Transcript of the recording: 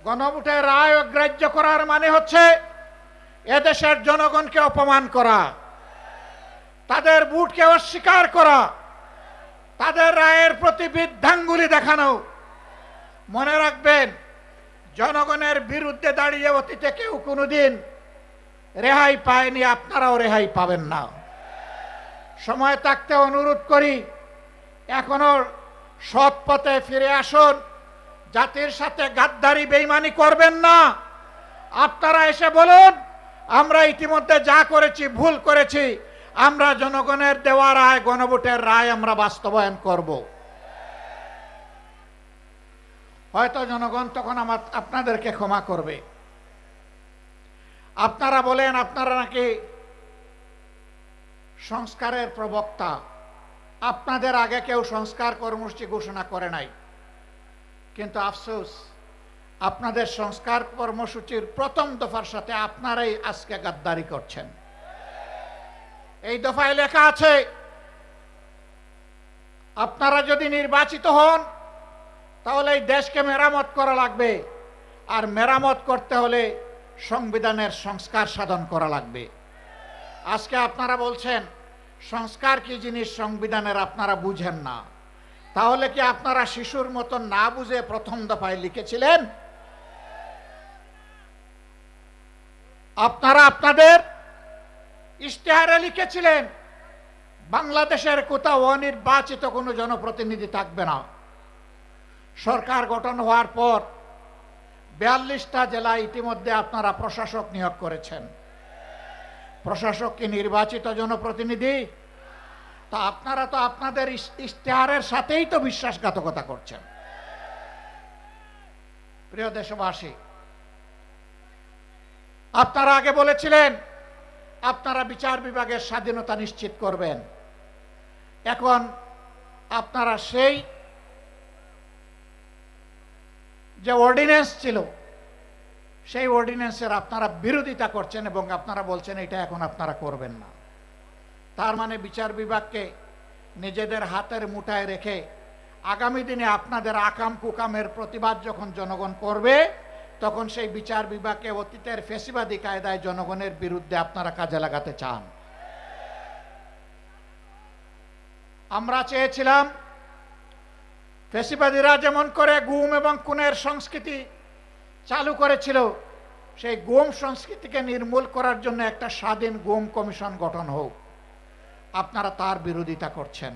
গণভোটের রায় অগ্রাহ্য করার মানে হচ্ছে এদেশের জনগণকে অপমান করা, তাদের ভোটকে অস্বীকার করা, তাদের রায়ের প্রতি বৃদ্ধাঙ্গুলি দেখানো। মনে রাখবেন, জনগণের বিরুদ্ধে দাঁড়িয়ে অতীতে কেউ কোনোদিন রেহাই পায়নি, আপনারাও রেহাই পাবেন না। সময় থাকতে অনুরোধ করি, এখনো সৎ পথে ফিরে আসুন, জাতির সাথে গাদ্দারি বেইমানি করবেন না। আপনারা এসে বলুন, আমরা ইতিমধ্যে যা করেছি ভুল করেছি, আমরা জনগণের দেওয়া রায়, গণভোটের রায় আমরা বাস্তবায়ন করব। হয়তো জনগণ তখন আপনাদেরকে ক্ষমা করবে। আপনারা বলেন আপনারা নাকি সংস্কারের প্রবক্তা, আপনাদের আগে কেউ সংস্কার কর্মসূচি ঘোষণা করে নাই, কিন্তু আফসোস আপনাদের সংস্কার কর্মসূচির প্রথম দফার সাথে আপনারাই আজকে গাদ্দারি করছেন। এই দফায় লেখা আছে, আপনারা যদি নির্বাচিত হন তাহলে এই দেশকে মেরামত করা লাগবে, আর মেরামত করতে হলে সংবিধানের সংস্কার সাধন করা লাগবে। আজকে আপনারা বলছেন সংস্কার কি জিনিস সংবিধানের আপনারা বুঝেন না। তাহলে কি আপনারা শিশুর মতন না বুঝে প্রথম দফায় লিখেছিলেন? আপনারা আপনাদের ইশতেহারে লিখেছিলেন বাংলাদেশের কোথাও অনির্বাচিত কোনো জনপ্রতিনিধি থাকবে না। সরকার গঠন হওয়ার পর 42টা জেলায় ইতিমধ্যে আপনারা প্রশাসক নিয়োগ করেছেন। প্রশাসক কি নির্বাচিত জনপ্রতিনিধি? তা আপনারা তো আপনাদের ইশতেহারের সাথেই তো বিশ্বাসঘাতকতা করছেন। প্রিয় দেশবাসী, আপনারা আগে বলেছিলেন আপনারা বিচার বিভাগের স্বাধীনতা নিশ্চিত করবেন। এখন আপনারা সেই যে অর্ডিন্যান্স ছিল সেই অর্ডিন্যান্সের আপনারা বিরোধিতা করছেন এবং আপনারা বলছেন এটা এখন আপনারা করবেন না। তার মানে বিচার বিভাগকে নিজেদের হাতের মুঠায় রেখে আগামী দিনে আপনাদের আকাম কুকামের প্রতিবাদ যখন জনগণ করবে, তখন সেই বিচার বিভাগকে অতীতের ফ্যাসিবাদী কায়দায় জনগণের বিরুদ্ধে আপনারা কাজে লাগাতে চান। আমরা চেয়েছিলাম ফ্যাসিবাদীরা যেমন করে গুম এবং খুনের সংস্কৃতি চালু করেছিল, সেই গুম সংস্কৃতিকে নির্মূল করার জন্য একটা স্বাধীন গুম কমিশন গঠন হোক। আপনারা তার বিরোধিতা করছেন।